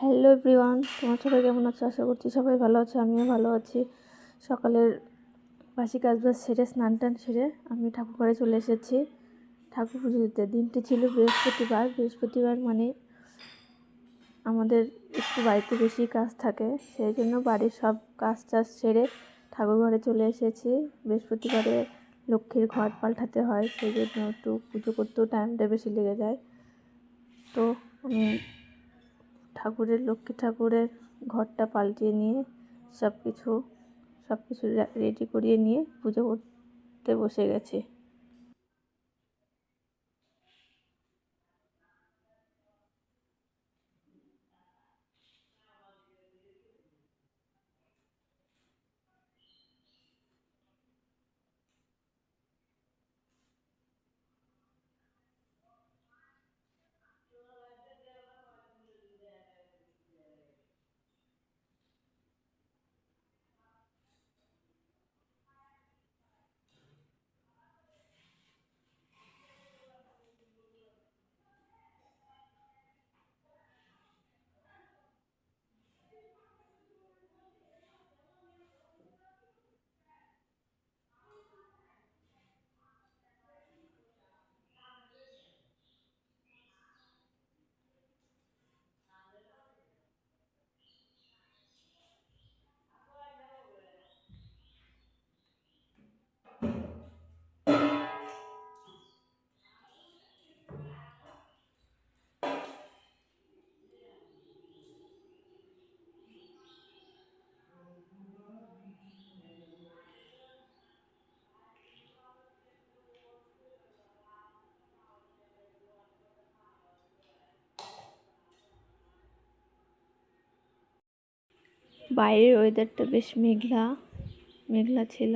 Hello everyone, তোমার সবাই কেমন আছো? আশা করছি সবাই ভালো আছো, আমিও ভালো আছি। সকালের বাসি কাজবাজ সেরে স্নান টান সেরে আমি ঠাকুর ঘরে চলে এসেছি ঠাকুর পুজো দিতে। দিনটি ছিল বৃহস্পতিবার মানে আমাদের একটু বাড়িতে বেশি কাজ থাকে, সেই জন্য বাড়ির সব কাজ টাজ সেরে ঠাকুর ঘরে চলে এসেছি। বৃহস্পতিবারে লক্ষ্মীর ঘর পাল্টাতে হয়, সেই জন্য একটু পুজো করতেও টাইমটা বেশি লেগে যায়। তো আমি লক্ষ্মী ঠাকুরের ঘরটা পাল্টিয়ে নিয়ে সব কিছু রেডি করিয়ে নিয়ে পুজো করতে বসে গেছি। বাইরের ওয়েদারটা বেশ মেঘলা মেঘলা ছিল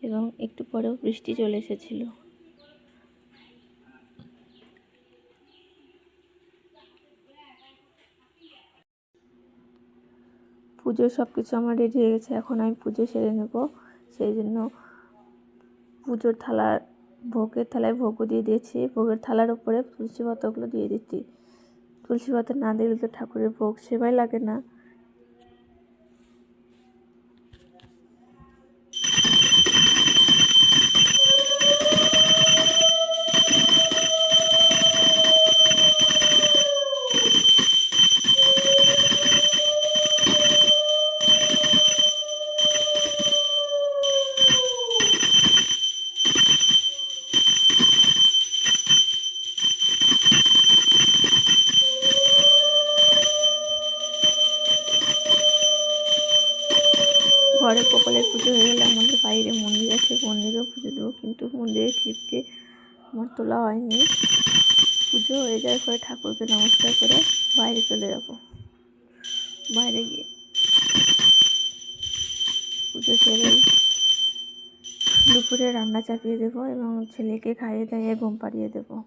এবং একটু পরেও বৃষ্টি চলে এসেছিল। পুজোর সব কিছু আমার রেডি হয়ে গেছে, এখন আমি পুজো সেরে নেব। সেই জন্য পুজোর ভোগের থালায় ভোগও দিয়ে দিয়েছি। ভোগের থালার উপরে তুলসী পাতাগুলো দিয়ে দিচ্ছি। তুলসী পাতা না দিলে তো ঠাকুরের ভোগ সেবাই লাগে না। ঘরে কপালের পুজো হয়ে গেলে আমাদের বাইরে মন্দির আছে, মন্দিরেও পুজো দেবো, কিন্তু মন্দিরের ক্লিপটি আমার তোলা হয়নি। পুজো হয়ে যাওয়ার পরে ঠাকুরকে নমস্কার করে বাইরে চলে যাব। বাইরে গিয়ে পুজো সেরে দুপুরে রান্না চাপিয়ে দেবো এবং ছেলেকে খাইয়ে দাইয়ে ঘুম পাড়িয়ে দেবো।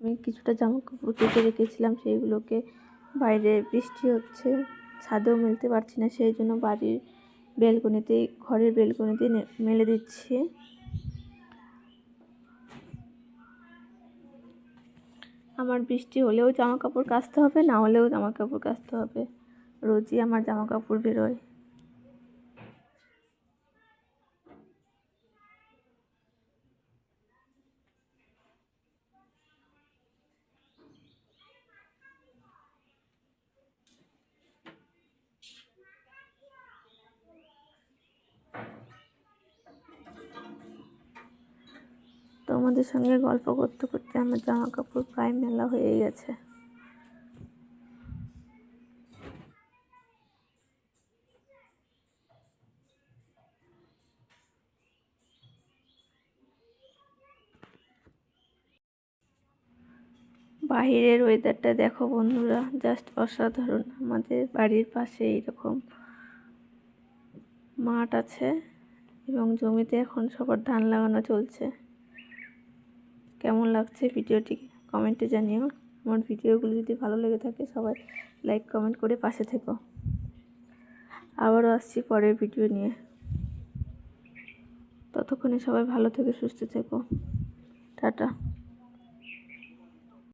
আমি কিছুটা জামা কাপড় কেটে রেখেছিলাম, সেইগুলোকে বাইরে বৃষ্টি হচ্ছে, ছাদেও মেলতে পারছি না, সেই জন্য ঘরের বেলকনিতে মেলে দিচ্ছি। আমার বৃষ্টি হলেও জামা কাপড় কাচতে হবে, না হলেও জামা কাপড় কাচতে হবে। রোজই আমার জামা কাপড় বেরোয়। তোমাদের সঙ্গে গল্প করতে করতে আমার জামা কাপড় প্রায় মেলা হয়ে গেছে। বাহিরের ওয়েদারটা দেখো বন্ধুরা, জাস্ট অসাধারণ। আমাদের বাড়ির পাশে এইরকম মাঠ আছে এবং জমিতে এখন সবার ধান লাগানো চলছে। কেমন লাগছে ভিডিওটি কমেন্টে জানিও। আমার ভিডিওগুলো যদি ভালো লেগে থাকে সবাই লাইক কমেন্ট করে পাশে থেকো। আবারও আসছি পরের ভিডিও নিয়ে। ততক্ষণে সবাই ভালো থেকে সুস্থ থেকো। টাটা।